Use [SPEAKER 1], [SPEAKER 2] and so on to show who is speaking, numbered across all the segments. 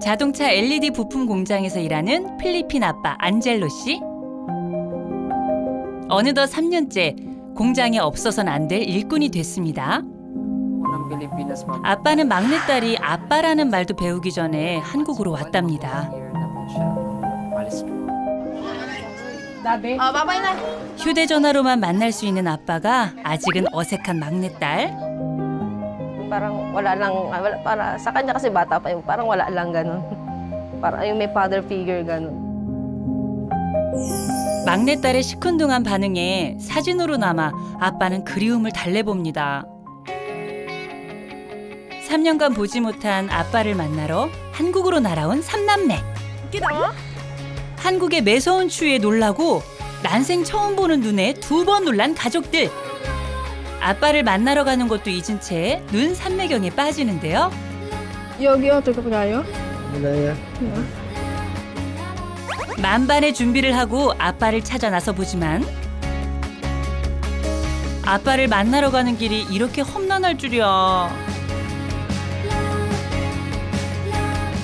[SPEAKER 1] 자동차 LED 부품 공장에서 일하는 필리핀 아빠 안젤로 씨. 어느덧 3년째 공장에 없어서는 안 될 일꾼이 됐습니다. 아빠는 막내딸이 아빠라는 말도 배우기 전에 한국으로 왔답니다. 휴대전화로만 만날 수 있는 아빠가 아직은 어색한 막내딸.
[SPEAKER 2] Parang wala para sa kanya kasi bata pa yung parang wala lang ganun. Parang yung may father figure ganun.
[SPEAKER 1] 막내딸의 시큰둥한 반응에 사진으로나마 아빠는 그리움을 달래봅니다. 3년간 보지 못한 아빠를 만나러 한국으로 날아온 삼남매. 한국의 매서운 추위에 놀라고 난생 처음 보는 눈에 2번 놀란 가족들. 아빠를 만나러 가는 것도 잊은 채 눈 삼매경에 빠지는데요.
[SPEAKER 2] 여기 어떻게 가요?
[SPEAKER 1] 만반의 준비를 하고 아빠를 찾아 나서 보지만 아빠를 만나러 가는 길이 이렇게 험난할 줄이야.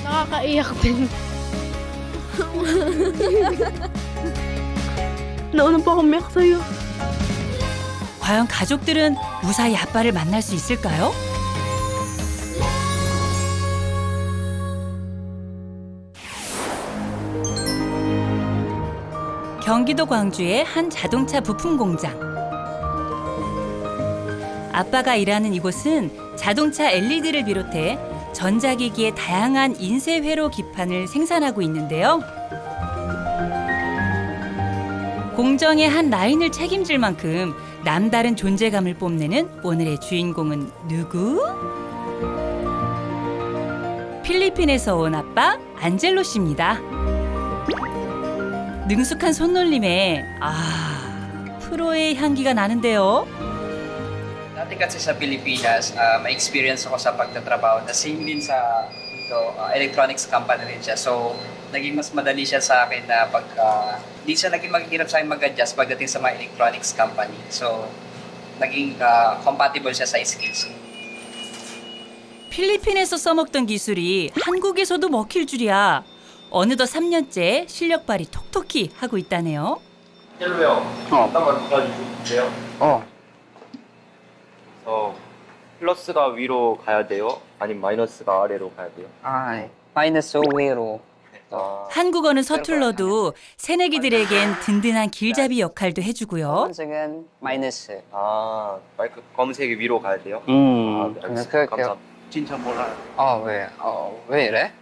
[SPEAKER 2] Nakakaiyak din. Nauna po ako umiyak sa'yo.
[SPEAKER 1] 과연 가족들은 무사히 아빠를 만날 수 있을까요? 경기도 광주의 한 자동차 부품 공장. 아빠가 일하는 이곳은 자동차 LED를 비롯해 전자기기의 다양한 인쇄회로 기판을 생산하고 있는데요. 공정의 한 라인을 책임질 만큼 남다른 존재감을 뽐내는 오늘의 주인공은 누구? 필리핀에서 온 아빠 안젤로 씨입니다. 능숙한 손놀림에 프로의 향기가 나는데요.
[SPEAKER 3] Dati kasi sa Pilipinas, may experience ako sa pagtatrabaho na same din sa electronics company rin siya. So, naging mas madali siya sa akin na di siya naging maghihirap sa akin mag-adjust pagdating sa mga electronics company. So, naging compatible siya sa skills.
[SPEAKER 1] 필리핀에서 써먹던 기술이 한국에서도 먹힐 줄이야. 어느덧 3년째 실력 발휘 톡톡히 하고 있다네요.
[SPEAKER 4] 헬로요. 한번 도와주세요. 플러스가 위로 가야 돼요? 아니면 마이너스가 아래로 가야 돼요?
[SPEAKER 3] Minus 위로.
[SPEAKER 1] 한국어는 서툴러도 새내기들에겐 든든한 길잡이 역할도 해주고요.
[SPEAKER 3] Second, minus.
[SPEAKER 4] 마이크 검은색이 위로 가야 돼요?
[SPEAKER 3] 그렇게요.
[SPEAKER 4] 감사합니다.
[SPEAKER 3] 진짜 몰라요. 왜 이래?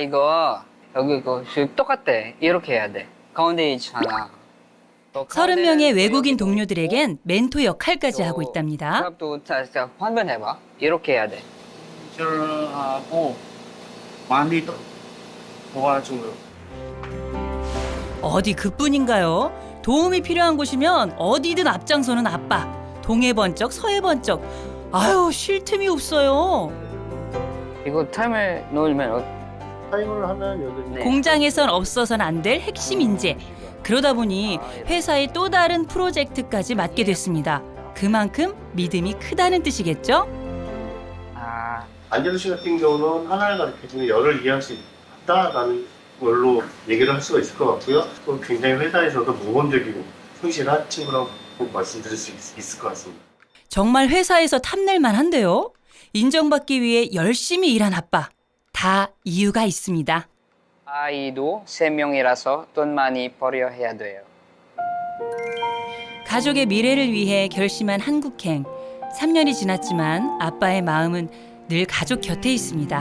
[SPEAKER 3] 이거 여기 이거 똑같아. 이렇게 해야 돼. 가운데 있잖아.
[SPEAKER 1] 30명의 외국인 동료들에겐 멘토 역할까지 하고 있답니다.
[SPEAKER 3] 또 한번 해봐. 이렇게 해야 돼.
[SPEAKER 5] 하고 많이 도와줘요.
[SPEAKER 1] 어디 그뿐인가요? 도움이 필요한 곳이면 어디든 앞장서는 아빠. 동해 번쩍 서해 번쩍. 쉴 틈이 없어요.
[SPEAKER 3] 이거 타임을 놓으면
[SPEAKER 5] 타임을 하면 여기
[SPEAKER 1] 공장에선 없어서는 안 될 핵심 인재. 그러다 보니 회사의 또 다른 프로젝트까지 맡게 됐습니다. 그만큼 믿음이 크다는 뜻이겠죠?
[SPEAKER 5] 안젤로 씨 같은 경우는 하나를 가르쳐주면 열을 이해할 수 있다라는 걸로 얘기를 할 수가 있을 것 같고요. 또 굉장히 회사에서도 모범적이고 성실한 친구라고 말씀드릴 수 있을 것 같습니다.
[SPEAKER 1] 정말 회사에서 탐낼만 한데요. 인정받기 위해 열심히 일한 아빠. 다 이유가 있습니다.
[SPEAKER 3] 아이도 3명이라서 돈 많이 벌여야 돼요.
[SPEAKER 1] 가족의 미래를 위해 결심한 한국행. 3년이 지났지만 아빠의 마음은 늘 가족 곁에 있습니다.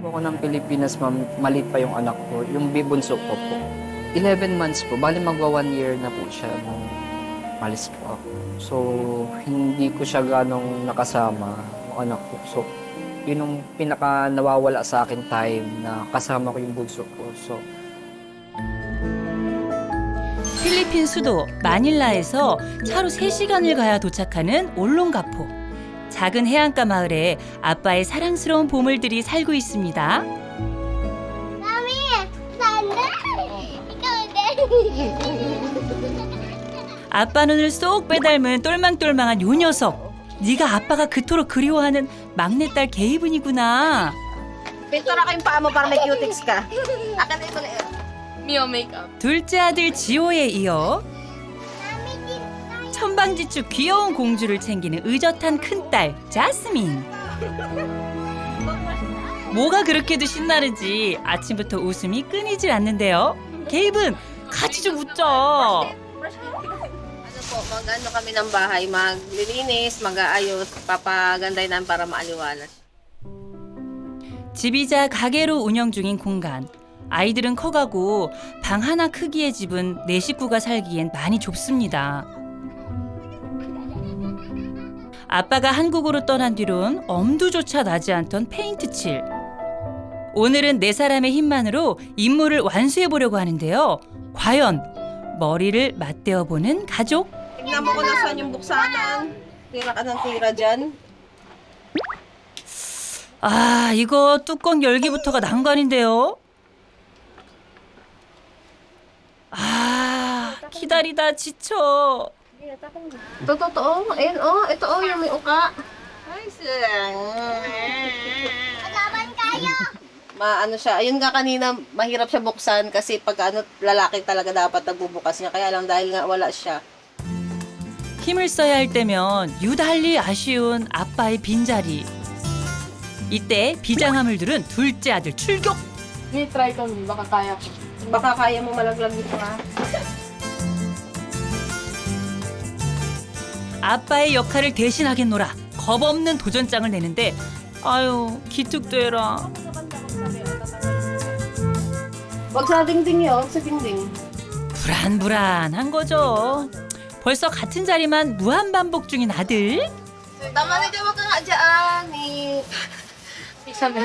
[SPEAKER 6] Ako ng Pilipinas, ma'am, maliit pa yung anak ko, yung bunso ko po. 11 months po, bali magwa 1 year na po siya nung malis po ako. So, hindi ko siya ganong nakasama, yung anak ko. So, yun yung pinaka nawawala sa akin time na kasama ko yung bunso ko. So,
[SPEAKER 1] 필리핀 수도 마닐라에서 차로 3시간을 가야 도착하는 올롱가포. 작은 해안가 마을에 아빠의 사랑스러운 보물들이 살고 있습니다.
[SPEAKER 7] Mami, sana! Ikaw din!
[SPEAKER 1] 아빠 눈을 쏙 빼닮은 똘망똘망한 요 녀석. 네가 아빠가 그토록 그리워하는 막내딸 게이븐이구나.
[SPEAKER 2] Pintura ko yung paa mo para may cutics ka. Akin na ito na yun.
[SPEAKER 8] Mio makeup.
[SPEAKER 1] 둘째 아들 지호에 이어 천방지축 귀여운 공주를 챙기는 의젓한 큰딸 자스민. 뭐가 그렇게도 신나는지 아침부터 웃음이 끊이질 않는데요. 게이븐 같이 좀 웃자.
[SPEAKER 2] Ano po, mag-ano kami ng bahay, maglilinis, mag-aayos, papaganday namin para maaliwalas.
[SPEAKER 1] 집이자 가게로 운영 중인 공간. 아이들은 커가고 방 하나 크기의 집은 네 식구가 살기엔 많이 좁습니다. 아빠가 한국으로 떠난 뒤론 엄두조차 나지 않던 페인트 칠. 오늘은 네 사람의 힘만으로 임무를 완수해 보려고 하는데요. 과연 머리를 맞대어 보는 가족?
[SPEAKER 2] Tingnan mo kung nasaan yung buksanan. Tira ka ng tira dyan.
[SPEAKER 1] 아, 이거 뚜껑 열기부터가 난관인데요. 아, 기다리다 지쳐.
[SPEAKER 2] Totoo. Ayun, oh. Ito, oh, yung may uka. Ay,
[SPEAKER 7] Laban kayo!
[SPEAKER 2] Maano siya. Ayun nga kanina, mahirap siya buksan kasi pag ano, lalaki talaga dapat nagbubukas niya. Kaya lang dahil nga wala siya.
[SPEAKER 1] 힘을 써야 할 때면 유달리 아쉬운 아빠의 빈자리. 이때 비장함을 두른 둘째 아들 출격.
[SPEAKER 8] May try ko, baka kaya ko.
[SPEAKER 2] Baka kaya mo malaglag dito ha.
[SPEAKER 1] 아빠의 역할을 대신하겠노라. 겁없는 도전장을 내는데 아유 기특도 해라.
[SPEAKER 2] Wag sa dingding yun, sa dingding.
[SPEAKER 1] 불안불안한 거죠. 벌써 같은 자리만 무한반복 중인 아들.
[SPEAKER 2] Tama na dyan, wag ka nga dyan.
[SPEAKER 8] Sabi.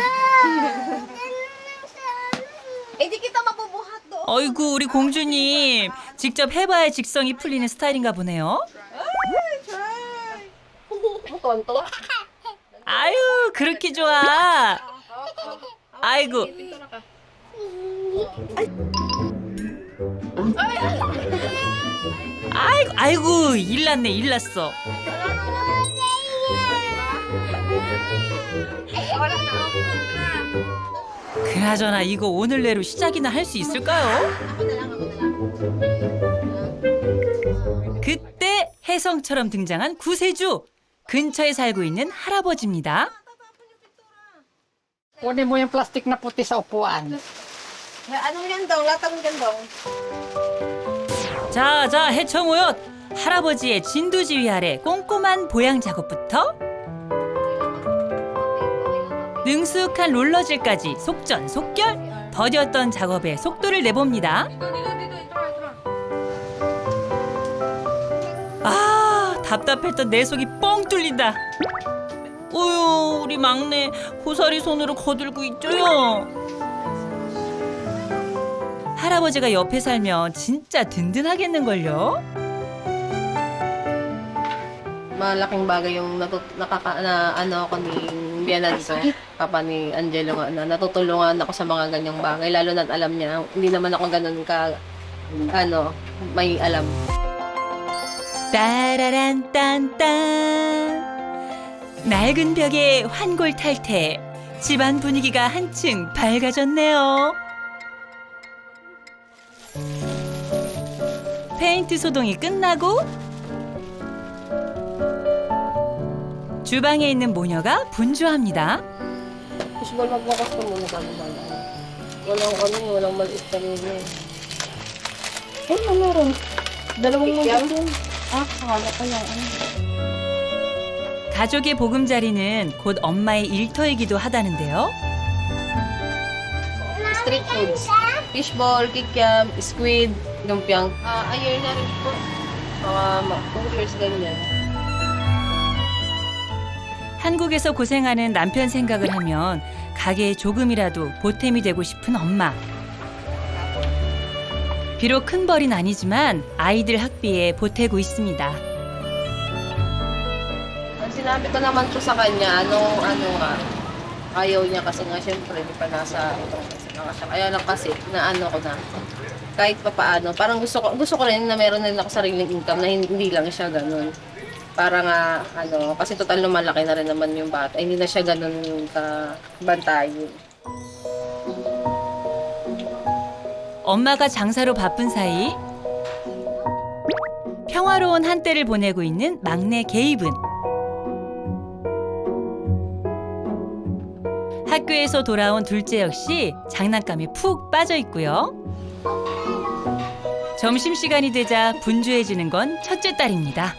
[SPEAKER 2] Eh, di kita mabubuhat doon.
[SPEAKER 1] 어이구 우리 공주님 직접 해봐야 직성이 풀리는 스타일인가 보네요.
[SPEAKER 2] Mo tonto?
[SPEAKER 1] 아유 그렇게 좋아. 아이고. 아이고 일났네 일났어. 그나저나 이거 오늘 내로 시작이나 할 수 있을까요? 그때 혜성처럼 등장한 구세주. 근처에 살고 있는 할아버지입니다.
[SPEAKER 6] Kunin mo yung plastic na puti sa upuan.
[SPEAKER 2] Anong gandong? Latang gandong.
[SPEAKER 1] 자, 해청오얏. 할아버지의 진두지휘 아래 꼼꼼한 보양 작업부터 능숙한 롤러질까지 속전속결. 더뎠던 작업에 속도를 내봅니다. 아, 답답했던 내 속이 뻥 뚫린다. 어휴, 우리 막내 고사리 손으로 거들고 있죠요. 할아버지가 옆에 살면 진짜 든든하겠는걸요?
[SPEAKER 2] Malaking bagay yung ano ako ni biyanan ko, papa ni Angelo nga na natutulungan ako sa mga ganyang bagay. Lalo na alam niya, hindi naman ako ganun ka, may alam.
[SPEAKER 1] 따라란 딴딴 낡은 벽에 환골탈태 집안 분위기가 한층 밝아졌네요. 페인트 소동이 끝나고 주방에 있는 모녀가 분주합니다.
[SPEAKER 2] Fishball, magbukas ko muna ka naman. Walang maliit na rin eh.
[SPEAKER 8] Eh, mayroon. Dalawang
[SPEAKER 2] Yan.
[SPEAKER 8] mo din. Akala ko yung ano.
[SPEAKER 1] 가족의 보금자리는 곧 엄마의 일터이기도 하다는데요.
[SPEAKER 2] Street foods. Fishball, kikiam, squid, lumpiang. Ayun na rin po. Mga 2 years ganyan.
[SPEAKER 1] 한국에서 고생하는 남편 생각을 하면 가게에 조금이라도 보탬이 되고 싶은 엄마. 비록 큰 벌이는 아니지만 아이들 학비에 보태고 있습니다.
[SPEAKER 2] Sinabi ko naman po sa kanya, ayaw niya kasi nga syempre di pa nasa kaya lang kasi na ko na kahit pa paano, parang gusto ko rin na meron din ako sariling income na hindi lang siya ganun. Para nga, kasi total lumalaki na rin naman yung bata. Hindi na siya ganun kabantayin.
[SPEAKER 1] 엄마가 장사로 바쁜 사이 평화로운 한때를 보내고 있는 막내 게이븐. 학교에서 돌아온 둘째 역시 장난감에 푹 빠져 있고요. 점심시간이 되자 분주해지는 건 첫째 딸입니다.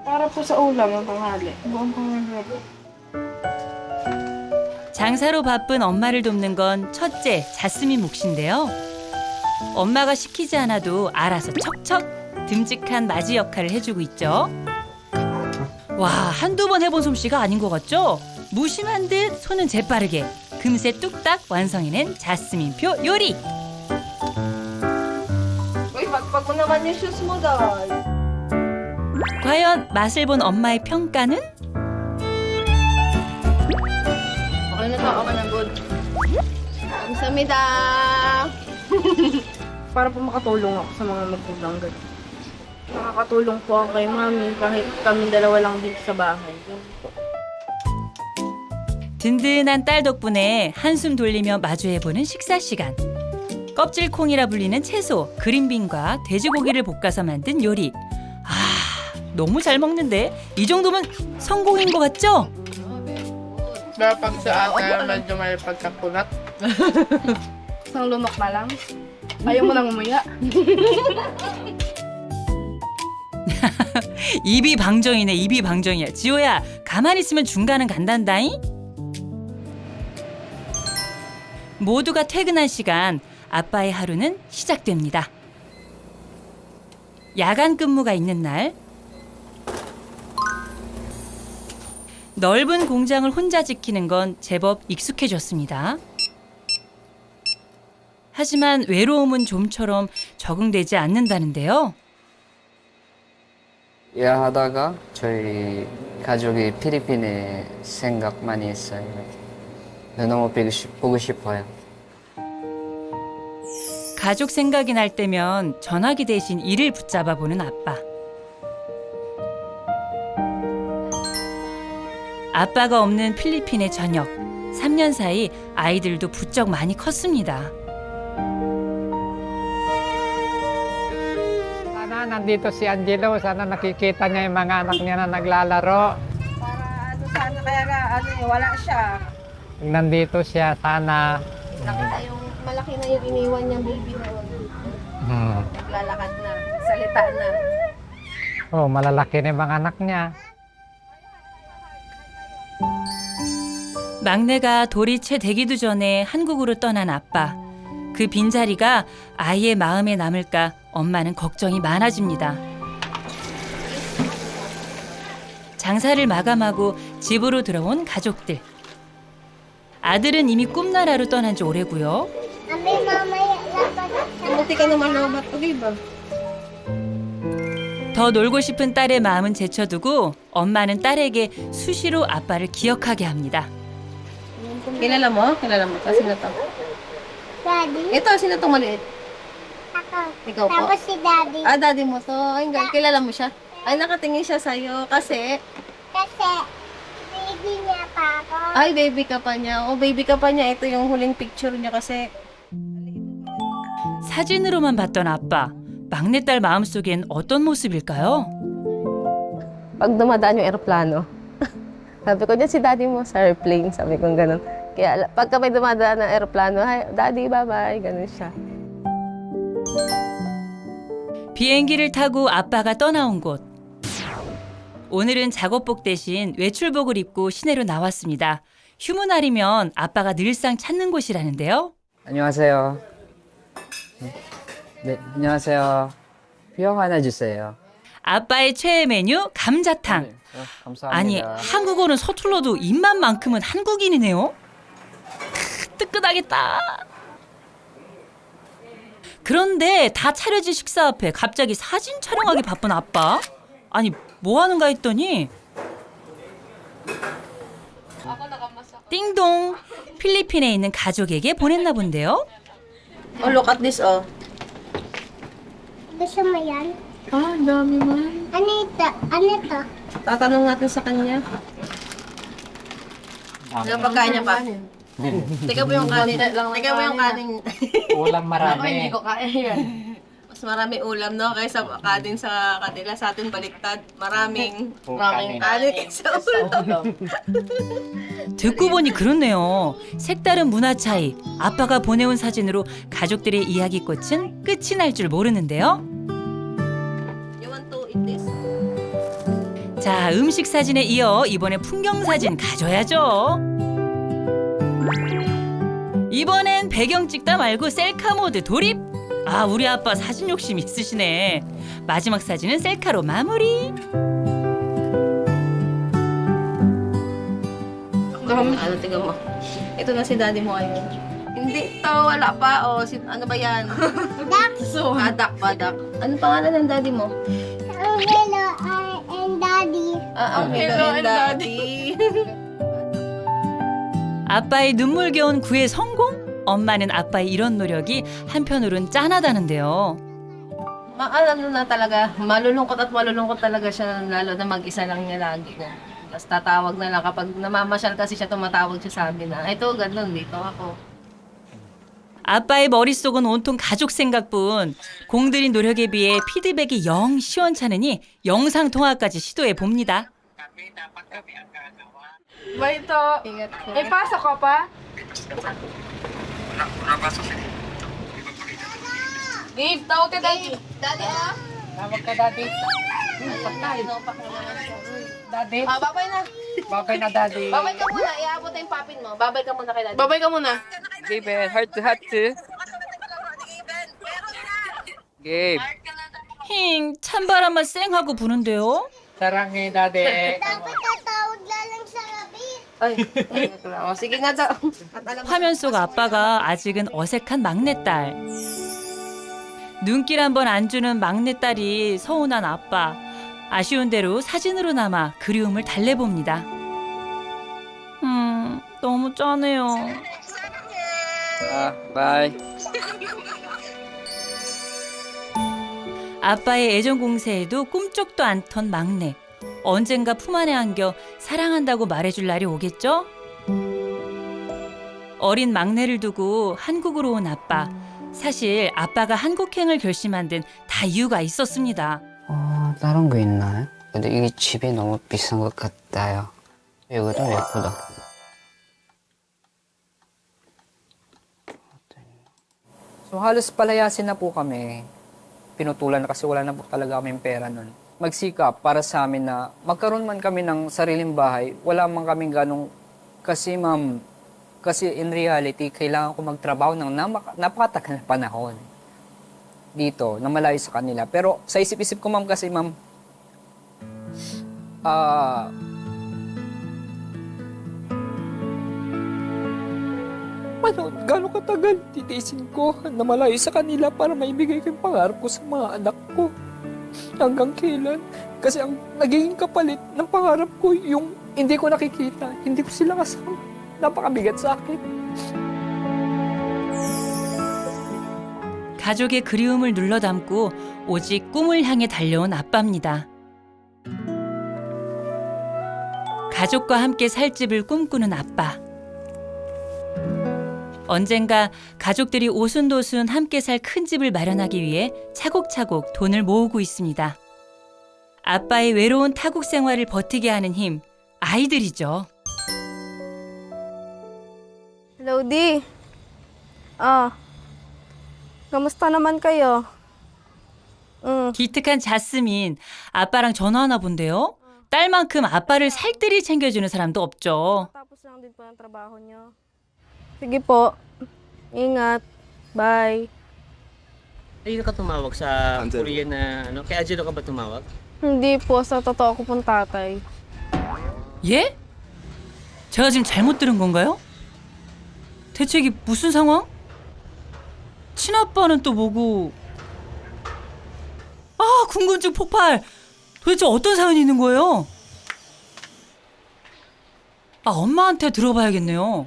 [SPEAKER 8] Para po sa ulam ng tanghali. Buong panghali.
[SPEAKER 1] 장사로 바쁜 엄마를 돕는 건 첫째 자스민 몫인데요. 엄마가 시키지 않아도 알아서 척척 듬직한 맞이 역할을 해주고 있죠. 와, 한두 번 해본 솜씨가 아닌 것 같죠? 무심한 듯 손은 재빠르게 금세 뚝딱 완성해낸 자스민표 요리.
[SPEAKER 2] Uy, magpag mo naman yung shoes mo, doll.
[SPEAKER 1] 과연 맛을 본 엄마의 평가는?
[SPEAKER 2] Okay na to, okay na good. 감사합니다.
[SPEAKER 8] Para po makatulong ako sa mga magulang ganun. Nakakatulong po ako kay mami kahit kami dalawa lang dito sa bahay. Ganun po.
[SPEAKER 1] 든든한 딸 덕분에 한숨 돌리며 마주해보는 식사 시간. 껍질콩이라 불리는 채소, 그린빈과 돼지고기를 볶아서 만든 요리. 아, 너무 잘 먹는데 이 정도면 성공인 것 같죠?
[SPEAKER 8] Pero pag sa ate, medyo may pagkakulat. Isang lunok na lang. Ayaw mo nang umuya.
[SPEAKER 1] 입이 방정이네, 입이 방정이야. 지호야, 가만히 있으면 중간은 간단다잉? 모두가 퇴근한 시간, 아빠의 하루는 시작됩니다. 야간 근무가 있는 날, 넓은 공장을 혼자 지키는 건 제법 익숙해졌습니다. 하지만 외로움은 좀처럼 적응되지 않는다는데요.
[SPEAKER 6] 일하다가 저희 가족이 필리핀에 생각 많이 했어요. 너무 보고 싶어요.
[SPEAKER 1] 가족 생각이 날 때면 전화기 대신 이를 붙잡아 보는 아빠. 아빠가 없는 필리핀의 저녁. 3년 사이 아이들도 부쩍 많이 컸습니다.
[SPEAKER 9] Sana nandito si Angelo, sana nakikita niya yung mga anak niya na naglalaro.
[SPEAKER 2] Para sana kaya wala siya.
[SPEAKER 9] Pag nandito siya, sana
[SPEAKER 2] Yung malaki na yung iniwan niyang baby na yun. Naglalakad na, salita na.
[SPEAKER 9] malalaki na yung mga anak niya.
[SPEAKER 1] 막내가 돌이 채 되기도 전에 한국으로 떠난 아빠. 그 빈자리가 아이의 마음에 남을까 엄마는 걱정이 많아집니다. 장사를 마감하고 집으로 들어온 가족들. 아들은 이미 꿈나라로 떠난 지 오래고요.
[SPEAKER 7] Abi, mamaya dapat
[SPEAKER 2] Buti ka naman lobat ko, diba?
[SPEAKER 1] 더 놀고 싶은 딸의 마음은 제쳐두고 엄마는 딸에게 수시로 아빠를 기억하게 합니다.
[SPEAKER 2] Kilala mo? Kilala mo to? Sino to?
[SPEAKER 7] daddy.
[SPEAKER 2] Ito, sino tong maliit?
[SPEAKER 7] Ako.
[SPEAKER 2] Ikaw po?
[SPEAKER 7] Tapos si daddy.
[SPEAKER 2] Ah, daddy mo to. Ay, kilala mo siya? Ay, nakatingin siya sa'yo kasi...
[SPEAKER 7] Kasi, baby niya pa ako.
[SPEAKER 2] Ay, baby ka pa niya. O, baby ka pa niya. Ito yung huling picture niya kasi...
[SPEAKER 1] 사진으로만 봤던 아빠. 막내딸 마음속엔 어떤 모습일까요?
[SPEAKER 2] Pag dumadaan yung eroplano, sabi ko, dyan si daddy mo sa airplane. Sabi ko gano'n. Kaya pagka may dumadaan ng eroplano, hi, daddy, bye-bye. Gano'n siya.
[SPEAKER 1] 비행기를 타고 아빠가 떠나온 곳. 오늘은 작업복 대신 외출복을 입고 시내로 나왔습니다. 휴무날이면 아빠가 늘상 찾는 곳이라는데요.
[SPEAKER 6] 안녕하세요. 네, 안녕하세요. 비용 하나 주세요.
[SPEAKER 1] 아빠의 최애 메뉴 감자탕.
[SPEAKER 6] 감사합니다.
[SPEAKER 1] 아니, 한국어는 서툴러도 입맛만큼은 한국인이네요. 뜨끈하겠다. 그런데 다 차려진 식사 앞에 갑자기 사진 촬영하기 바쁜 아빠. 아니, 뭐 하는가 했더니 띵동. 필리핀에 있는 가족에게 보냈나 본데요.
[SPEAKER 2] Oh, look at this, oh.
[SPEAKER 7] Gusto mo yan?
[SPEAKER 8] Ah, ang dami man.
[SPEAKER 7] Ano to?
[SPEAKER 2] Tatanong natin sa kanya. Ano pagkain niya pa? Teka mo yung kanin. Teka mo yung kanin.
[SPEAKER 9] Ulam
[SPEAKER 8] Ako
[SPEAKER 9] marami.
[SPEAKER 8] hindi ko kaya yan.
[SPEAKER 2] Mas marami ulam, no? Kaysa kanin sa kanila. Sa atin baliktad. Maraming
[SPEAKER 8] Maraming
[SPEAKER 2] kanin kaysa ulam.
[SPEAKER 1] 듣고 보니 그렇네요. 색다른 문화 차이. 아빠가 보내온 사진으로 가족들의 이야기꽃은 끝이 날 줄 모르는데요.
[SPEAKER 2] You want to eat this?
[SPEAKER 1] 자, 음식 사진에 이어 이번에 풍경 사진 가져야죠. 이번엔 배경 찍다 말고 셀카 모드 돌입. 아, 우리 아빠 사진 욕심 있으시네. 마지막 사진은 셀카로 마무리.
[SPEAKER 2] Ano, tingnan mo. Ito na si daddy mo ngayon. Hindi to, wala pa. O, ano ba yan?
[SPEAKER 8] So,
[SPEAKER 2] Badak, badak. Ano pangalan ng daddy mo?
[SPEAKER 7] Hello, and Daddy.
[SPEAKER 2] Ang Hello and Daddy.
[SPEAKER 1] 아빠의 눈물겨운 구애 성공? 엄마는 아빠의 이런 노력이 한편으론 짠하다는데요.
[SPEAKER 2] Ano na talaga, malulungkot talaga siya, lalo na mag-isa lang niya lagi. Tapos tatawag na lang kapag namamasyal kasi siya, tumatawag siya sa amin na, ito, ganun, dito ako.
[SPEAKER 1] 아빠의 머릿속은 온통 가족 생각뿐. 공들인 노력에 비해 피드백이 영 시원찮으니 영상통화까지 시도해 봅니다.
[SPEAKER 8] ba ito?
[SPEAKER 2] Ingat ko.
[SPEAKER 8] May pasok ka pa? Dave, tawag ka daddy.
[SPEAKER 2] Daddy, ha?
[SPEAKER 9] Tawag ka, Daddy.
[SPEAKER 2] Pinopak na naman siya.
[SPEAKER 9] Daddy.
[SPEAKER 2] Babay na.
[SPEAKER 9] Babay na, Daddy.
[SPEAKER 2] Babay ka muna, iabot na yung papin mo. Babay ka muna kay daddy.
[SPEAKER 8] Babay ka muna.
[SPEAKER 6] Gabe, heart to heart to. Gabe.
[SPEAKER 1] 힝, 찬바람만 쌩하고 부는데요.
[SPEAKER 9] Sarangi, Daddy.
[SPEAKER 7] Dapat tatawag na lang sa gabi.
[SPEAKER 2] Ay, sige nga daw. At alam mo,
[SPEAKER 1] 화면 속 아빠가 아직은 어색한 막내딸. 눈길 한번 안 주는 막내딸이 서운한 아빠. 아쉬운 대로 사진으로나마 그리움을 달래봅니다. 너무 짠해요.
[SPEAKER 6] Bye.
[SPEAKER 1] 아빠의 애정 공세에도 꿈쩍도 않던 막내. 언젠가 품 안에 안겨 사랑한다고 말해줄 날이 오겠죠? 어린 막내를 두고 한국으로 온 아빠. 사실 아빠가 한국행을 결심한 데는 다 이유가 있었습니다.
[SPEAKER 6] 다른 거 있나요? 근데 이게 집이 너무 비싼 것 같아요. 이것도 예쁘다. So halos palayasin na po kami. Pinutulan na kasi wala na po talaga kaming pera nun. Magsikap para sa amin na magkaroon man kami ng sariling bahay, wala man kaming ganong... Kasi ma'am, kasi in reality, kailangan ko magtrabaho ng napakatagal na panahon dito, na malayo sa kanila. Pero sa isip-isip ko ma'am kasi ma'am, gano'ng katagal titiisin ko na malayo sa kanila para maibigay ko yung pangarap ko sa mga anak ko. Hanggang kailan? Kasi ang nagiging kapalit ng pangarap ko yung hindi ko nakikita, hindi ko sila kasama. Napakabigat sa akin.
[SPEAKER 1] 가족의 그리움을 눌러 담고 오직 꿈을 향해 달려온 아빠입니다. 가족과 함께 살 집을 꿈꾸는 아빠. 언젠가 가족들이 오순도순 함께 살 큰 집을 마련하기 위해 차곡차곡 돈을 모으고 있습니다. 아빠의 외로운 타국 생활을 버티게 하는 힘, 아이들이죠.
[SPEAKER 10] Hello, Di. Kamusta naman kayo?
[SPEAKER 1] 기특한 자스민, 아빠랑 전화하나 본데요? 딸만큼 아빠를 살뜰히 챙겨주는 사람도 없죠.
[SPEAKER 10] Tapos lang din po ng trabaho niyo. Sige po. Ingat. Bye.
[SPEAKER 11] Ayun ka tumawag sa Korean na ano? Kay Angelo ka ba tumawag?
[SPEAKER 10] Hindi po. Sa totoo ko pong tatay.
[SPEAKER 1] 예? 제가 지금 잘못 들은 건가요? 대체 이게 무슨 상황? 친아빠는 또 뭐고? 아, 궁금증 폭발! 도대체 어떤 사연이 있는 거예요? 아, 엄마한테 들어봐야겠네요.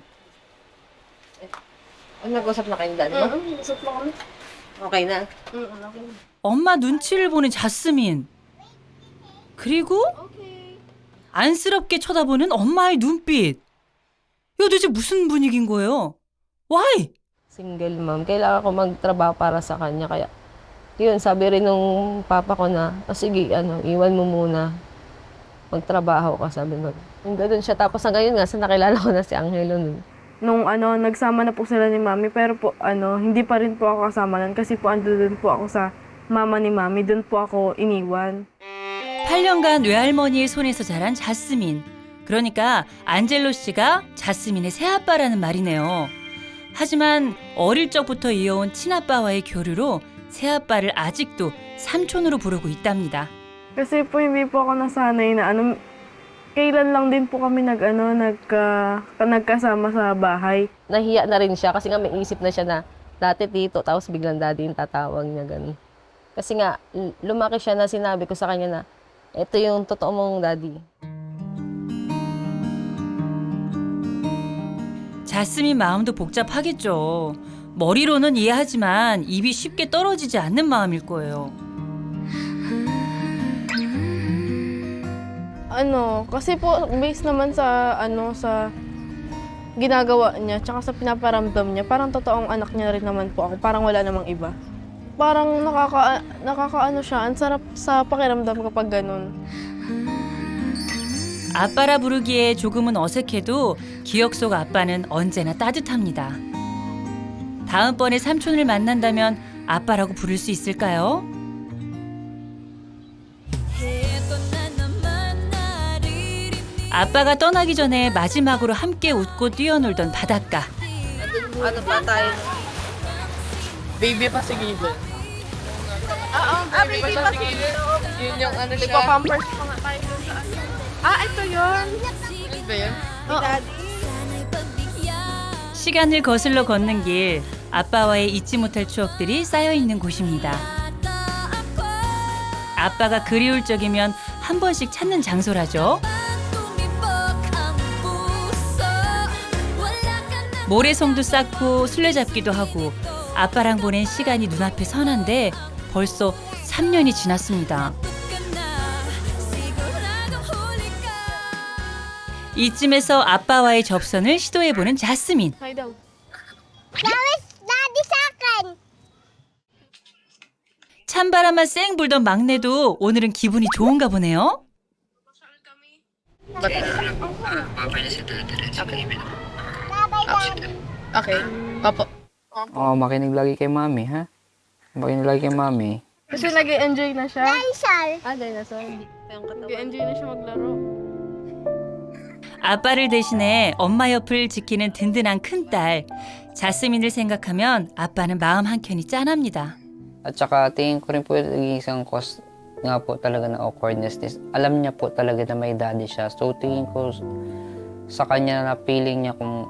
[SPEAKER 2] nag-usap na kayo daddy mo?
[SPEAKER 8] Usap lang kami.
[SPEAKER 2] Okay na.
[SPEAKER 10] Okay.
[SPEAKER 1] 엄마 눈치를 보는 자스민. 그리고 안쓰럽게 쳐다보는 엄마의 눈빛. 이거 도대체 무슨 분위기인 거예요? Why?
[SPEAKER 2] Single mom. Kailangan ko magtrabaho para sa kanya. Kaya, yun, sabi rin nung papa ko na, sige, iwan mo muna. Magtrabaho ka, sabi mo. Yung ganun siya. Tapos hanggang yun nga, sa nakilala ko na si Angelo nun.
[SPEAKER 10] Nung nagsama na po sila ni Mami, pero po hindi pa rin po ako kasama nun kasi po andun po ako sa mama ni Mami, dun po ako iniwan.
[SPEAKER 1] 8년간 외할머니의 손에서 자란 자스민. 그러니까 안젤로 씨가 자스민의 새아빠라는 말이네요. 하지만 어릴 적부터 이어온 친아빠와의 교류로 새아빠를 아직도 삼촌으로 부르고 있답니다.
[SPEAKER 10] Kasi po hindi po ako nasanay na kailan lang din po kami nagkasama sa bahay.
[SPEAKER 2] Nahiya na rin siya kasi nga may isip na siya na dati tito, tapos biglang daddy yung tatawag niya, ganun. Kasi nga, lumaki siya na sinabi ko sa kanya na, ito yung totoo mong daddy.
[SPEAKER 1] 자스민 마음도 복잡하겠죠. 머리로는 이해하지만 입이 쉽게 떨어지지 않는 마음일 거예요.
[SPEAKER 10] Kasi po based naman sa sa ginagawa niya tsaka sa pinaparamdam niya, parang totoong anak niya rin naman po ako, parang wala namang iba. Parang nakakaano siya, ang sarap sa pakiramdam kapag ganun.
[SPEAKER 1] 아빠라 부르기에 조금은 어색해도 기억 속 아빠는 언제나 따뜻합니다. 다음번에 삼촌을 만난다면 아빠라고 부를 수 있을까요? 아빠가 떠나기 전에 마지막으로 함께 웃고 뛰어놀던 바닷가.
[SPEAKER 2] Ano pa tayo?
[SPEAKER 8] Baby pa si Given. Baby pa si Given. Yun yung siya.
[SPEAKER 10] Nagpa-pampers pa nga tayo dun sa ito yun.
[SPEAKER 8] Ano ba yun?
[SPEAKER 1] 시간을 거슬러 걷는 길, 아빠와의 잊지 못할 추억들이 쌓여 있는 곳입니다. 아빠가 그리울 적이면 한 번씩 찾는 장소라죠. 모래성도 쌓고 술래잡기도 하고 아빠랑 보낸 시간이 눈앞에 선한데 벌써 3년이 지났습니다. 이쯤에서 아빠와의 접선을 시도해보는 자스민.
[SPEAKER 10] Hi daw.
[SPEAKER 7] Daddy sa akin.
[SPEAKER 1] 찬바람만 쌩 불던 막내도 오늘은 기분이 좋은가 보네요.
[SPEAKER 8] Okay. Opo.
[SPEAKER 6] Makinig lagi kay Mami, ha? Makinig lagi kay Mami.
[SPEAKER 10] Kasi nag-enjoy na siya.
[SPEAKER 7] Dinosaur.
[SPEAKER 2] Dinosaur.
[SPEAKER 10] Nag-enjoy na siya maglaro.
[SPEAKER 1] 아빠를 대신해 엄마 옆을 지키는 든든한 큰딸. 자스민을 생각하면 아빠는 마음 한켠이 짠합니다.
[SPEAKER 6] At saka tingin ko rin po yung isang cause nga po talaga na awkwardness is alam niya po talaga na may daddy siya. So tingin ko sa kanya na feeling niya kung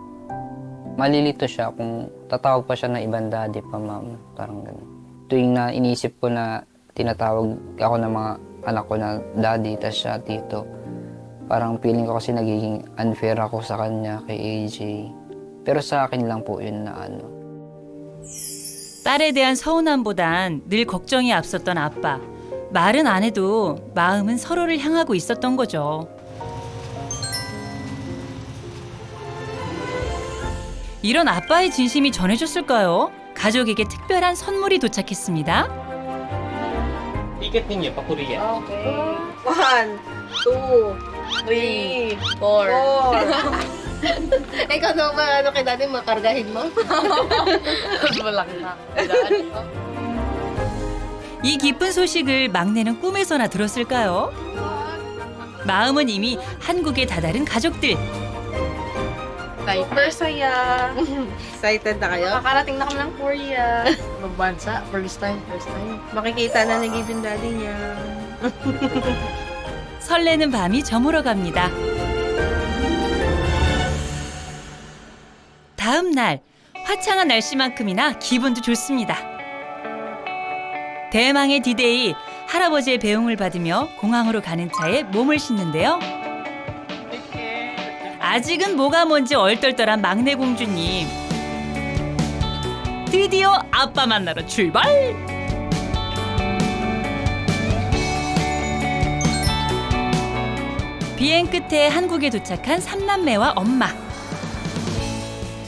[SPEAKER 6] malilito siya, kung tatawag pa siya na ibang daddy pa, ma'am. Parang gano'n. Tuwing na inisip ko na tinatawag ako ng mga anak ko na daddy, tas siya tito. Parang feeling ko kasi nagiging unfair ako sa kanya, kay AJ. Pero sa akin lang po yun na
[SPEAKER 1] 딸에 대한 서운함보단 늘 걱정이 앞섰던 아빠. 말은 안 해도 마음은 서로를 향하고 있었던 거죠. 이런 아빠의 진심이 전해졌을까요? 가족에게 특별한 선물이 도착했습니다.
[SPEAKER 11] Ticket ninyo pa Korea.
[SPEAKER 2] Okay. 1, 2, 3, 4. Ikaw na ba, kay daddy, makargahin mo?
[SPEAKER 8] Malaki na.
[SPEAKER 1] 이 기쁜 소식을 막내는 꿈에서나 들었을까요? 마음은 이미 한국에 다다른 가족들.
[SPEAKER 8] Diaper saya.
[SPEAKER 2] Excited na kayo?
[SPEAKER 8] Makakarating na kami ng Korea. Magbansa. First time.
[SPEAKER 2] Makikita na ni Given daddy niya.
[SPEAKER 1] 설레는 밤이 저물어 갑니다. 다음 날 화창한 날씨만큼이나 기분도 좋습니다. 대망의 디데이, 할아버지의 배웅을 받으며 공항으로 가는 차에 몸을 싣는데요. 아직은 뭐가 뭔지 얼떨떨한 막내 공주님. 드디어 아빠 만나러 출발! 비행 끝에 한국에 도착한 3남매와 엄마.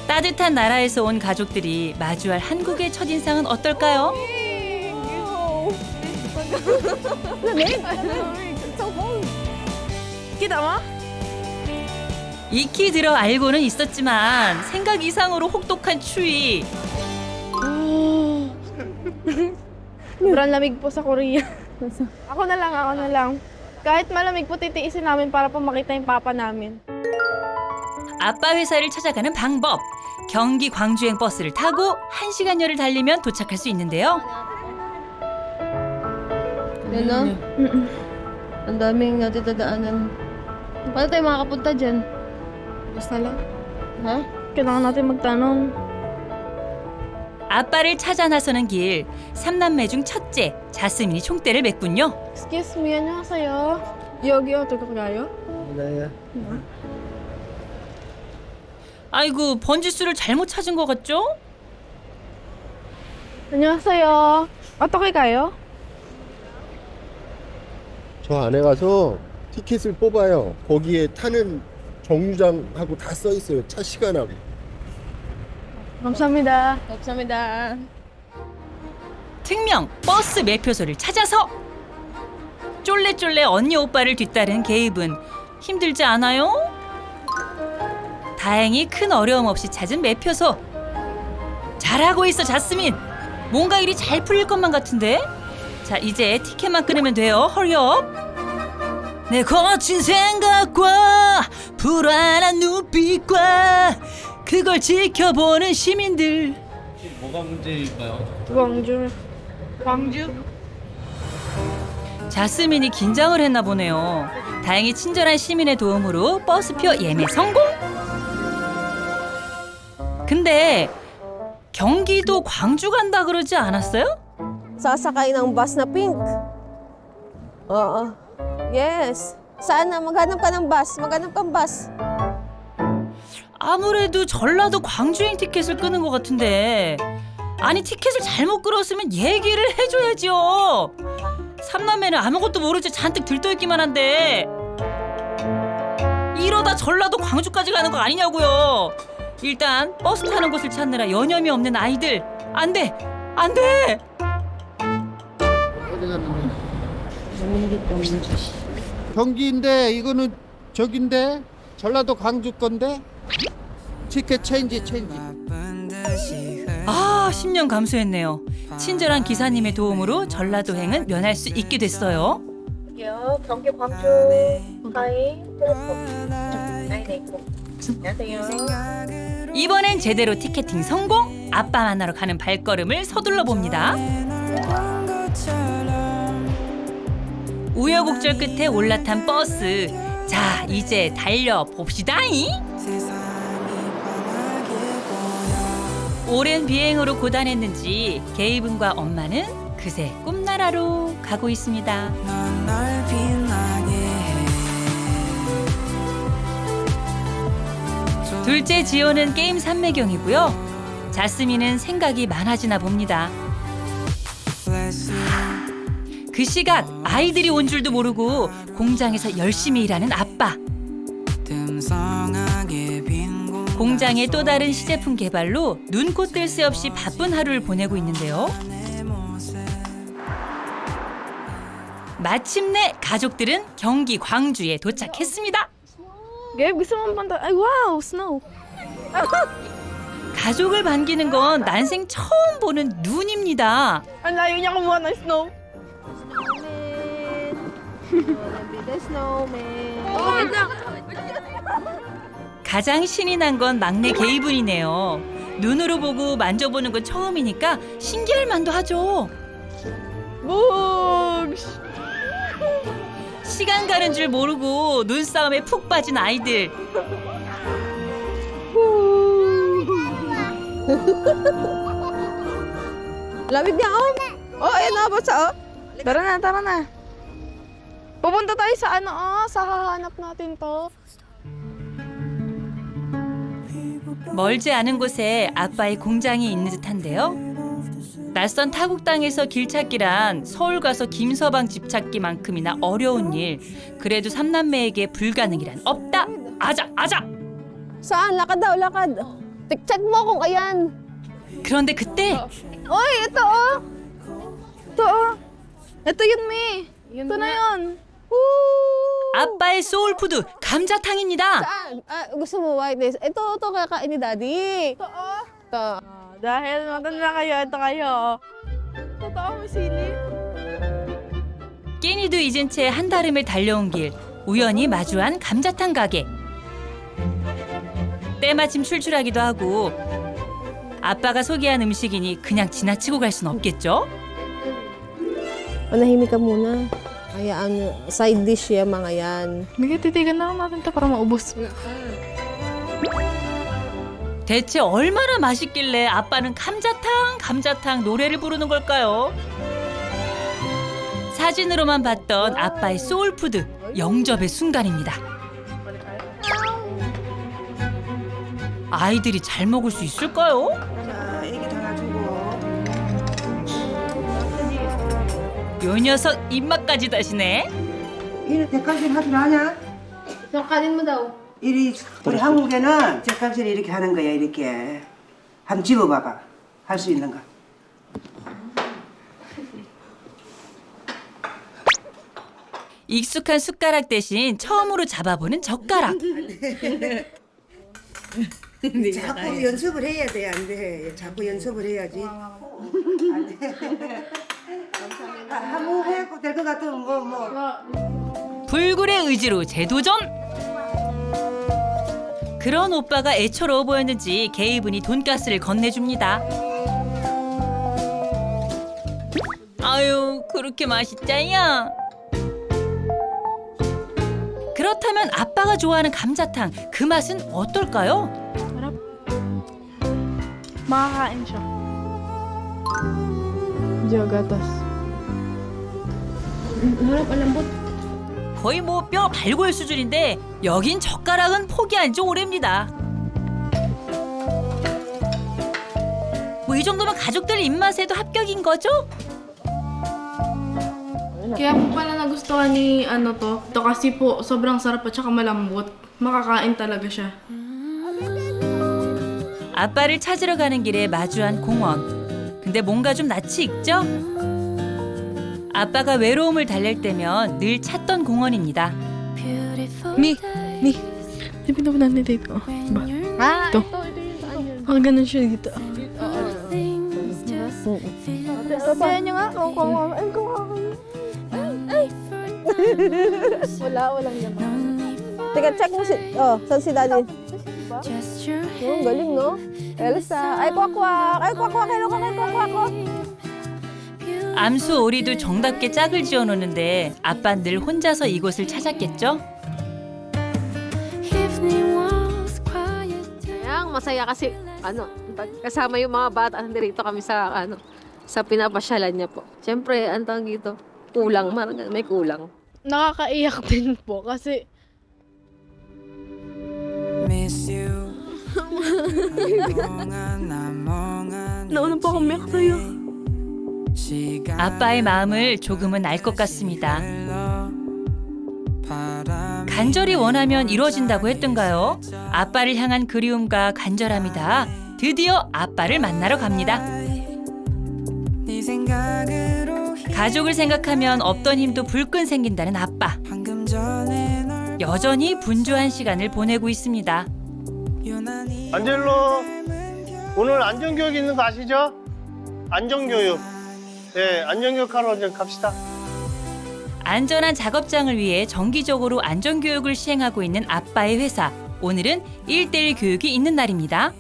[SPEAKER 1] 따뜻한 나라에서 온 가족들이 마주할 한국의 첫인상은 어떨까요? 익히 들어 알고는 있었지만 생각 이상으로 혹독한 추위.
[SPEAKER 10] Sobrang lamig po sa Korea. Ako na lang. Kahit malamig po, titiisin namin para po makita yung papa namin.
[SPEAKER 1] 아빠 회사를 찾아가는 방법. 경기 광주행 버스를 타고 1시간여를 달리면 도착할 수 있는데요.
[SPEAKER 2] Yun, no? Ang daming natitadaanan. Paano tayo makakapunta dyan?
[SPEAKER 10] Basta lang.
[SPEAKER 2] Ha?
[SPEAKER 10] Kailangan natin magtanong.
[SPEAKER 1] 아빠를 찾아 나서는 길. 3남매 중 첫째, 자스민이 총대를 맸군요.
[SPEAKER 10] Excuse me, 안녕하세요. 여기 어떻게 가요?
[SPEAKER 1] 아이고, 번지수를 잘못 찾은 것 같죠?
[SPEAKER 10] 안녕하세요. 어떻게 가요?
[SPEAKER 5] 저 안에 가서 티켓을 뽑아요. 거기에 타는 정류장하고 다 써 있어요. 차 시간하고.
[SPEAKER 10] 감사합니다.
[SPEAKER 2] 감사합니다.
[SPEAKER 1] 특명 버스 매표소를 찾아서 쫄래쫄래 언니 오빠를 뒤따른 게이븐. 힘들지 않아요? 다행히 큰 어려움 없이 찾은 매표소. 잘하고 있어, 자스민. 뭔가 일이 잘 풀릴 것만 같은데? 자, 이제 티켓만 끊으면 돼요. 헐리업. 내 거친 생각과 불안한 눈빛과 그걸 지켜보는 시민들.
[SPEAKER 11] 뭐가 문제일까요?
[SPEAKER 10] 광주.
[SPEAKER 1] 자스민이 긴장을 했나 보네요. 다행히 친절한 시민의 도움으로 버스표 예매 성공. 근데 경기도 광주 간다 그러지 않았어요?
[SPEAKER 2] Sasakay ng bus na pink. Oo. Yes. Saan na? Maghanap ka ng bus. Maghanap kang bus.
[SPEAKER 1] 아무래도 전라도 광주행 티켓을 끊은 것 같은데. 아니, 티켓을 잘못 끌었으면 얘기를 해줘야죠. 삼남매는 아무것도 모르지 잔뜩 들떠있기만 한데 이러다 전라도 광주까지 가는 거 아니냐고요. 일단 버스 타는 곳을 찾느라 여념이 없는 아이들. 안 돼! 안 돼!
[SPEAKER 12] 경기인데 이거는 저긴데 전라도 광주 건데 티켓 체인지.
[SPEAKER 1] 아, 10년 감수했네요. 친절한 기사님의 도움으로 전라도행은 면할 수 있게 됐어요.
[SPEAKER 10] 경기 광주 가이 안녕하세요.
[SPEAKER 1] 이번엔 제대로 티켓팅 성공. 아빠 만나러 가는 발걸음을 서둘러 봅니다. 우여곡절 끝에 올라탄 버스. 자, 이제 달려봅시다잉. 오랜 비행으로 고단했는지 게이븐과 엄마는 그새 꿈나라로 가고 있습니다. 둘째 지호는 게임 삼매경이고요. 자스민은 생각이 많아지나 봅니다. 그 시각 아이들이 온 줄도 모르고 공장에서 열심히 일하는 아빠. 공장의 또 다른 시제품 개발로 눈코 뜰 새 없이 바쁜 하루를 보내고 있는데요. 마침내 가족들은 경기 광주에 도착했습니다.
[SPEAKER 10] Gabe, gusto mo bang ay wow, snow.
[SPEAKER 1] 가족을 반기는 건 난생 처음 보는 눈입니다.
[SPEAKER 10] Ang layo niya kumuha ng snow.
[SPEAKER 2] The snowman.
[SPEAKER 1] 가장 신이 난 건 막내 게이븐이네요. 눈으로 보고 만져보는 건 처음이니까 신기할 만도 하죠.
[SPEAKER 10] Bugs!
[SPEAKER 1] 시간 가는 줄 모르고 눈싸움에 푹 빠진 아이들.
[SPEAKER 2] Lamig niya, oh. Oh, ayan na, basta, oh.
[SPEAKER 10] Tara na. Pupunta tayo sa sa hahanap natin to.
[SPEAKER 1] 멀지 않은 곳에 아빠의 공장이 있는 듯한데요. 낯선 타국 땅에서 길 찾기란 서울 가서 김서방 집 찾기만큼이나 어려운 일. 그래도 삼남매에게 불가능이란 없다. 아자 아자.
[SPEAKER 10] Saan? Lakad daw, lakad. Check mo kung ayan.
[SPEAKER 1] 그런데 그때
[SPEAKER 10] Oy, ito oh. Ito oh. Ito yun, Mi. Ito na yun.
[SPEAKER 1] 아빠의 소울푸드 감자탕입니다.
[SPEAKER 10] Saan? Gusto mo white rice? Ito kakain ni Daddy. Ito oh. Ito. Dahil matanda kayo, ito kayo. Totoo, may sili.
[SPEAKER 1] 끼니도 잊은 채 한달음을 달려온 길. 우연히 마주한 감자탕 가게. 때마침 출출하기도 하고 아빠가 소개한 음식이니 그냥 지나치고 갈 순 없겠죠?
[SPEAKER 10] Manahimik ka muna. Hayaan, side dish yan, mga yan.
[SPEAKER 8] Hindi, titigan na lang natin ito para maubos.
[SPEAKER 1] 대체 얼마나 맛있길래 아빠는 감자탕 노래를 부르는 걸까요? 사진으로만 봤던 아빠의 소울푸드 영접의 순간입니다. 아이들이 잘 먹을 수 있을까요? 요 녀석 입맛까지 다시네.
[SPEAKER 13] 이리 젓갈질 하지 않냐?
[SPEAKER 10] Kanin mo daw.
[SPEAKER 13] 이리 우리 한국에는 젓갈질 이렇게 하는 거야 이렇게. 한번 집어봐봐. 할 수 있는가?
[SPEAKER 1] 익숙한 숟가락 대신 처음으로 잡아보는 젓가락.
[SPEAKER 13] 자꾸 연습을 해야 돼, 안 돼. 자꾸 연습을 해야지. 안 돼. 한번 해갖고 될 것 같으면 뭐.
[SPEAKER 1] 불굴의 의지로 재도전! 그런 오빠가 애처로워 보였는지 게이분이 돈가스를 건네줍니다. 아유, 그렇게 맛있자야. 그렇다면 아빠가 좋아하는 감자탕, 그 맛은 어떨까요?
[SPEAKER 8] Makakain siya. Diagatas.
[SPEAKER 10] Harap, alambot.
[SPEAKER 1] 거의 뭐 뼈 발골 수준인데 여긴 젓가락은 포기한 지 오래입니다. 뭐 이 정도면 가족들 입맛에도 합격인 거죠?
[SPEAKER 10] Kaya po pala nagustuhan ni to kasi po sobrang sarap at saka malambot. Makakain talaga siya.
[SPEAKER 1] 아빠를 찾으러 가는 길에 마주한 공원. 근데 뭔가 좀 낯이 익죠? 아빠가 외로움을 달랠 때면 늘 찾던 공원입니다.
[SPEAKER 8] Mi. Tipid mo na dito. Ba? Ito. Ang ganun siya dito.
[SPEAKER 10] Sabayan niyo nga. Walang naman. Teka, check mo saan si Daddy? Galing, no? Elsa. Ay, kwakwak. Ay, kwakwak. Hello ka, kwakwak.
[SPEAKER 1] 암수 오리도 정답게 짝을 지어놓는데 아빠는 늘 혼자서 이곳을 찾았겠죠?
[SPEAKER 2] Kaya masaya kasi kasama yung mga bata nandito kami sa pinapasyalan niya po. Siyempre, ang tawag dito, kulang, may kulang.
[SPEAKER 10] Nakakaiyak din po kasi
[SPEAKER 8] Nauna po akong miyak sa'yo.
[SPEAKER 1] 아빠의 마음을 조금은 알 것 같습니다. 간절히 원하면 이루어진다고 했던가요? 아빠를 향한 그리움과 간절함이 다 드디어 아빠를 만나러 갑니다. 가족을 생각하면 없던 힘도 불끈 생긴다는 아빠. 여전히 분주한 시간을 보내고 있습니다.
[SPEAKER 5] 안젤로, 오늘 안전교육 있는 거 아시죠? 안전교육. 네, 안전교육 하러 이제 갑시다.
[SPEAKER 1] 안전한 작업장을 위해 정기적으로 안전교육을 시행하고 있는 아빠의 회사. 오늘은 1:1 교육이 있는 날입니다.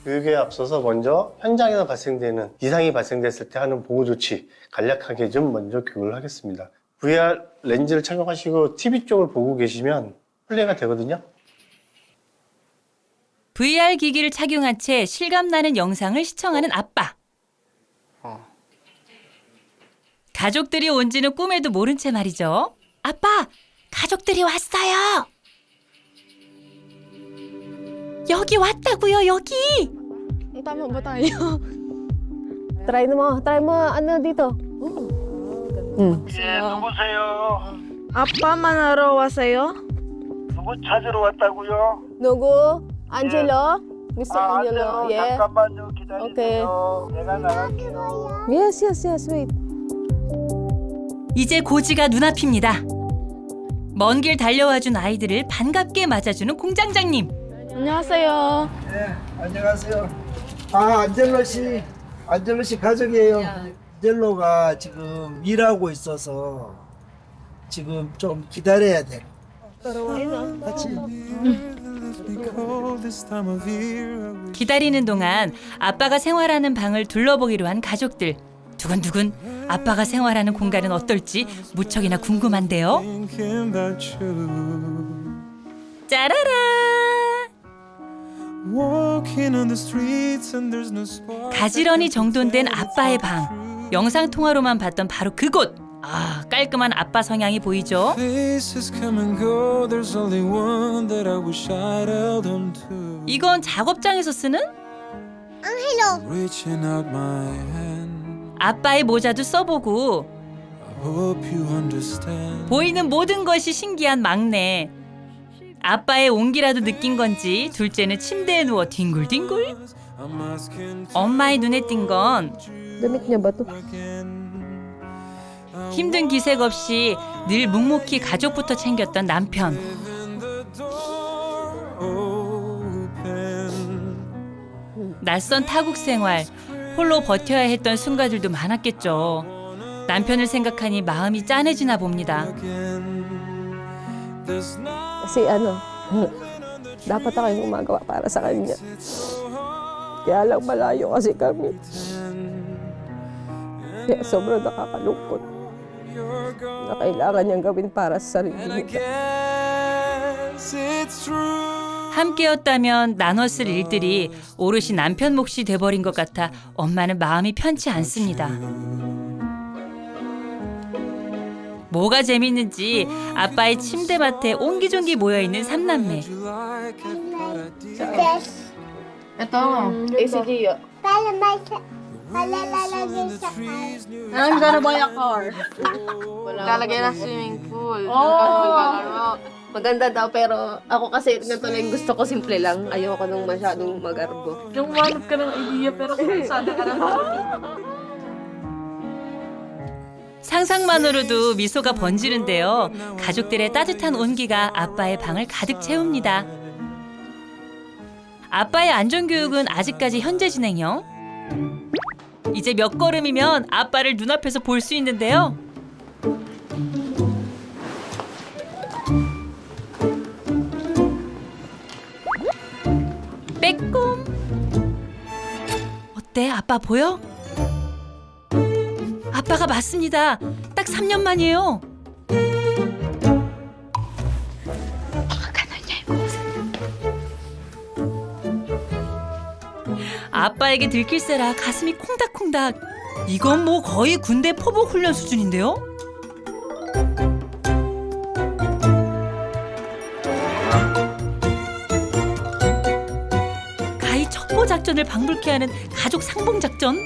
[SPEAKER 5] 교육에 앞서서 먼저 현장에서 발생되는 이상이 발생됐을 때 하는 보호 조치 간략하게 좀 먼저 교육을 하겠습니다. VR 렌즈를 착용하시고 TV 쪽을 보고 계시면 플레이가 되거든요.
[SPEAKER 1] VR 기기를 착용한 채 실감나는 영상을 시청하는 아빠. 가족들이 온지는 꿈에도 모른 채 말이죠. 아빠, 가족들이 왔어요. 여기 왔다고요, 여기.
[SPEAKER 10] Tama ba tayo?
[SPEAKER 2] Try mo, ano dito?
[SPEAKER 5] 예, 누구세요?
[SPEAKER 10] 아빠 만나러 왔어요?
[SPEAKER 5] 누구 찾으러 왔다고요?
[SPEAKER 2] 누구? Angelo? Mr. Angelo? Yeah.
[SPEAKER 5] 잠깐만요, 기다리세요. 내가 나갈게요.
[SPEAKER 2] Yes, wait.
[SPEAKER 1] 이제 고지가 눈앞입니다. 먼 길 달려와준 아이들을 반갑게 맞아주는 공장장님.
[SPEAKER 10] 안녕하세요.
[SPEAKER 14] 네, 안녕하세요. 안젤로 씨 가족이에요. 안젤로가 지금 일하고 있어서 지금 좀 기다려야 돼. 따라와, 같이.
[SPEAKER 1] 기다리는 동안 아빠가 생활하는 방을 둘러보기로 한 가족들. 두근두근 아빠가 생활하는 공간은 어떨지 무척이나 궁금한데요. 짜라라! 가지런히 정돈된 아빠의 방. 영상통화로만 봤던 바로 그곳. 아, 깔끔한 아빠 성향이 보이죠? 이건 작업장에서 쓰는? 아빠의 모자도 써보고 보이는 모든 것이 신기한 막내. 아빠의 온기라도 느낀 건지 둘째는 침대에 누워 뒹굴뒹굴. 엄마의 눈에 띈 건
[SPEAKER 2] Damit niya ba to?
[SPEAKER 1] 힘든 기색 없이 늘 묵묵히 가족부터 챙겼던 남편. 낯선 타국 생활, 홀로 버텨야 했던 순간들도 많았겠죠. 남편을 생각하니 마음이 짠해지나 봅니다.
[SPEAKER 2] Kasi dapat akong gumagawa para sa kanya. Kaya lang malayo kasi kami. Kaya sobrang nakakalungkot na kailangan niyang gawin para sa sarili niya.
[SPEAKER 1] 함께였다면 나눴을 일들이 오롯이 남편 몫이 돼버린 것 같아 엄마는 마음이 편치 않습니다. 뭐가 재밌는지 아빠의 침대맡에 옹기종기 모여있는 삼남매.
[SPEAKER 10] Ito.
[SPEAKER 2] Si Gio.
[SPEAKER 10] I'm gonna buy a car. Lalagay na swimming pool. Oh!
[SPEAKER 2] Maganda daw pero ako kasi ganito lang gusto ko simple lang. Ayoko nung masyadong magarbo.
[SPEAKER 10] Yung manot ka ng idea pero sana ka ng
[SPEAKER 1] 상상만으로도 미소가 번지는데요. 가족들의 따뜻한 온기가 아빠의 방을 가득 채웁니다. 아빠의 안전교육은 아직까지 현재 진행형. 이제 몇 걸음이면 아빠를 눈앞에서 볼 수 있는데요. 빼꼼. 어때? 아빠 보여? 아빠가 맞습니다. 딱 3년 만이에요. 아빠에게 들킬세라 가슴이 콩닥콩닥. 이건 뭐 거의 군대 포복 훈련 수준인데요? 가히 첩보 작전을 방불케 하는 가족 상봉 작전.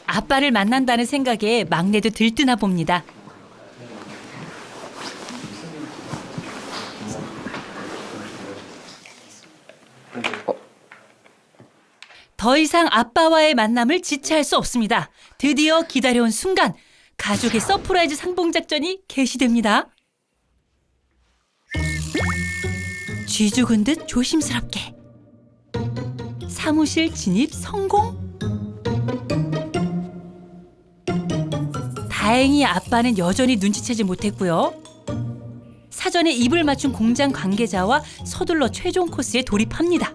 [SPEAKER 1] 아빠를 만난다는 생각에 막내도 들뜨나 봅니다. 더 이상 아빠와의 만남을 지체할 수 없습니다. 드디어 기다려온 순간, 가족의 서프라이즈 상봉 작전이 개시됩니다. 쥐 죽은 듯 조심스럽게 사무실 진입 성공? 다행히 아빠는 여전히 눈치채지 못했고요. 사전에 입을 맞춘 공장 관계자와 서둘러 최종 코스에 돌입합니다.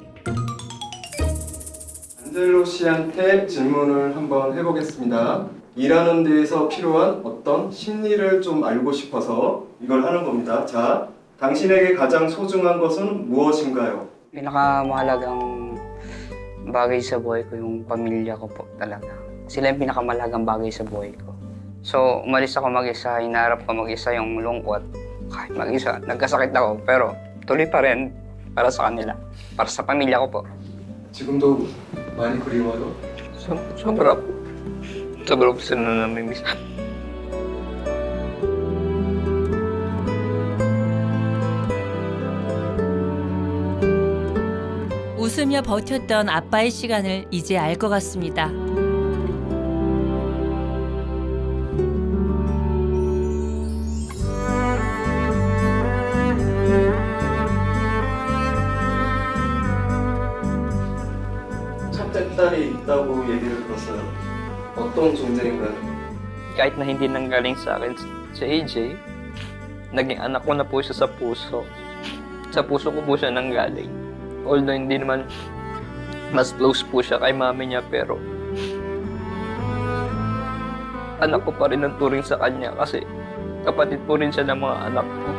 [SPEAKER 15] 안젤로 씨한테 질문을 한번 해보겠습니다. 일하는 데에서 필요한 어떤 심리를 좀 알고 싶어서 이걸 하는 겁니다. 자, 당신에게 가장 소중한 것은 무엇인가요?
[SPEAKER 6] Pinakamahalagang bagay sa buhay ko yung pamilya ko po talaga. Sila yung pinakamalagang bagay sa buhay ko. So, umalis ako mag-isa, hinarap ko mag-isa yung lungkot. Kahit mag-isa, nagkasakit ako, pero tuloy pa rin para sa kanila, para sa pamilya ko po.
[SPEAKER 15] 지금도 많이 그리워요?
[SPEAKER 6] Sobra po. Sobra po sila na namimiss.
[SPEAKER 1] 웃으며 버텼던 아빠의 시간을 이제 알 것 같습니다.
[SPEAKER 15] 첫째 딸이 있다고 얘기를 들었어요. 어떤 존재인가요?
[SPEAKER 6] Kahit na hindi nanggaling sa akin si AJ, naging anak ko na po siya sa puso. Sa puso ko po siya nanggaling. Although hindi naman mas close po siya kay mami niya, pero anak ko pa rin ang turing sa kanya kasi kapatid po rin siya ng mga anak ko.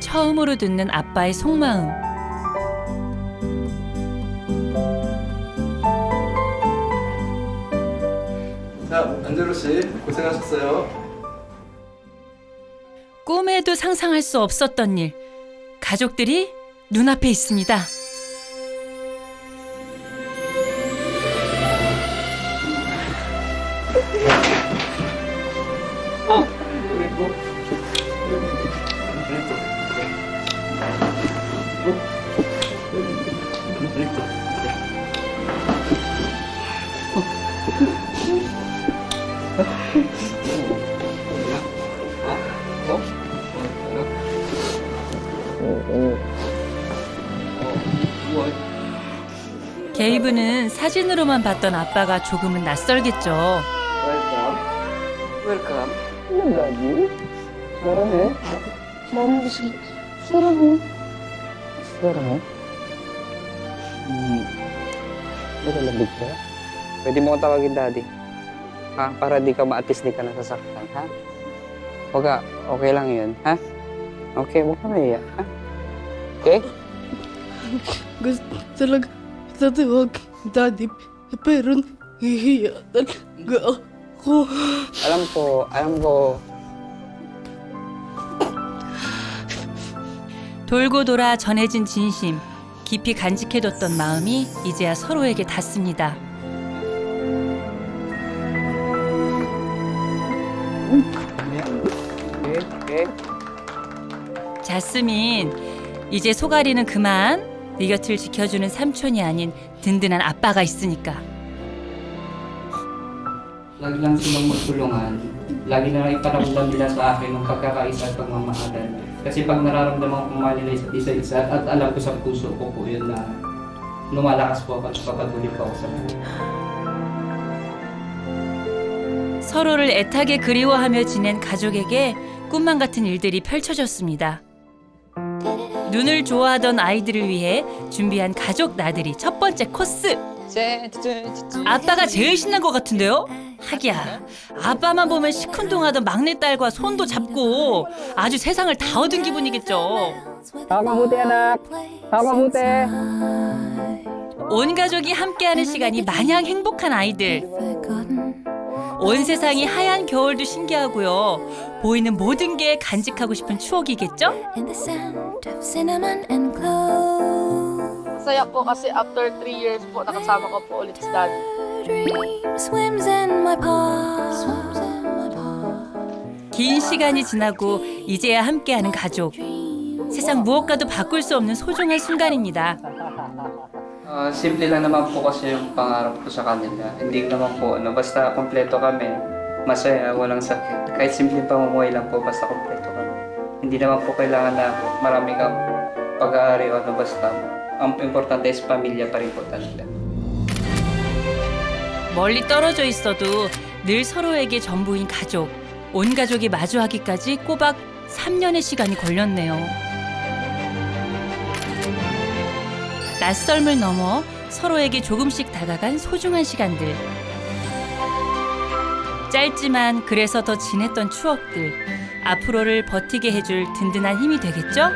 [SPEAKER 1] 처음으로 듣는 아빠의 속마음.
[SPEAKER 15] 자, 안젤로 씨 고생하셨어요.
[SPEAKER 1] 꿈에도 상상할 수 없었던 일. 가족들이 눈앞에 있습니다. 게이브는 사진으로만 봤던 아빠가 조금은 낯설겠죠.
[SPEAKER 6] Welcome. Lagi. Sarang Mama gusto. Sarang Sarang Nalalabig ka? Pwede mo akong tawagin daddy. Ha? Para di ka maatis, di ka nasasaktan, ha? Huwag ka. Okay lang yun, ha? Okay, huwag ka naiyak, ha? Okay?
[SPEAKER 10] Gusto talaga tatawag daddy, pero nahihiya talaga ako.
[SPEAKER 6] Alam ko.
[SPEAKER 1] 돌고 돌아 전해진 진심. 깊이 간직해뒀던 마음이 이제야 서로에게 닿습니다. 자스민, 이제 소가리는 그만. 네 곁을 지켜주는 삼촌이 아닌 든든한 아빠가 있으니까.
[SPEAKER 6] Lagi lang silang magtulungan. Lagi na lang iparamdam nila sa akin ng pagkakaisa at pagmamahalan. Kasi pag nararamdaman ko mahal nila isa-isa at alam ko sa puso ko po yun na lumalakas po ako at papatuloy po ako sa kanila.
[SPEAKER 1] 서로를 애타게 그리워하며 지낸 가족에게 꿈만 같은 일들이 펼쳐졌습니다. 눈을 좋아하던 아이들을 위해 준비한 가족 나들이 첫 번째 코스. 아빠가 제일 신난 것 같은데요? 하기야, 아빠만 보면 시큰둥하던 막내딸과 손도 잡고 아주 세상을 다 얻은 기분이겠죠.
[SPEAKER 9] 마무대 anak. 마무대.
[SPEAKER 1] 온 가족이 함께하는 시간이 마냥 행복한 아이들. 온 세상이 하얀 겨울도 신기하고요. 보이는 모든 게 간직하고 싶은 추억이겠죠?
[SPEAKER 10] Masaya po kasi after 3 years po nakasama ko po ulit si daddy.
[SPEAKER 1] 긴 시간이 지나고 이제야 함께하는 가족. 세상 무엇과도 바꿀 수 없는 소중한 순간입니다.
[SPEAKER 6] Simple lang naman po kasi yung pangarap ko sa kanila. Hindi naman po, basta kompleto kami, masaya, walang sakit. Kahit simple pamumuhay lang po, basta kompleto kami. Hindi naman po kailangan na marami kang pag-aari o basta. Ang importante is pamilya pa rin po talaga.
[SPEAKER 1] 멀리 떨어져 있어도 늘 서로에게 전부인 가족. 온 가족이 마주하기까지 꼬박 3년의 시간이 걸렸네요. 낯설음을 넘어 서로에게 조금씩 다가간 소중한 시간들. 짧지만 그래서 더 진했던 추억들. 앞으로를 버티게 해줄 든든한 힘이 되겠죠?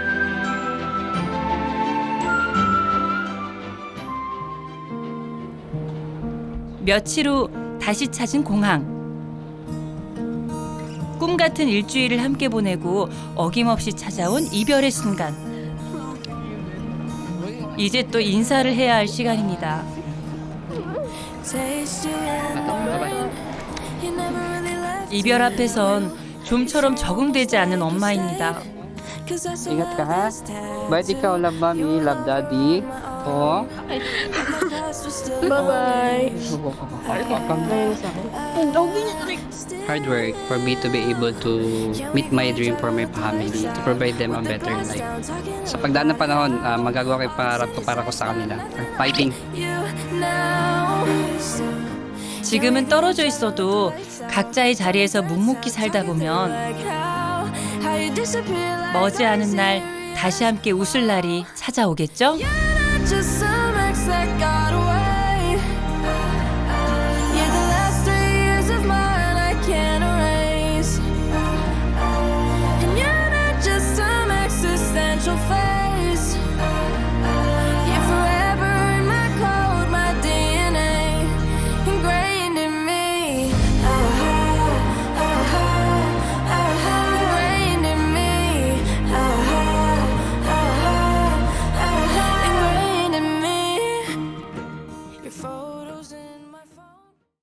[SPEAKER 1] 며칠 후 다시 찾은 공항. 꿈 같은 일주일을 함께 보내고 어김없이 찾아온 이별의 순간. 이제 또 인사를 해야 할 시간입니다. 이별 앞에선 좀처럼 적응되지 않는 엄마입니다.
[SPEAKER 6] Ingat ka ha. Bait ikaw, love mommy, love daddy. Oo.
[SPEAKER 10] Bye-bye.
[SPEAKER 6] Hard work for me to be able to meet my dream for my family, to provide them a better life. Sa pagdaan ng panahon, magagawa ko yung pangarap ko para ko sa kanila. Fighting!
[SPEAKER 1] 지금은 떨어져 있어도 각자의 자리에서 묵묵히 살다 보면 머지않은 날 다시 함께 웃을 날이 찾아오겠죠?
[SPEAKER 16] Just some ex that got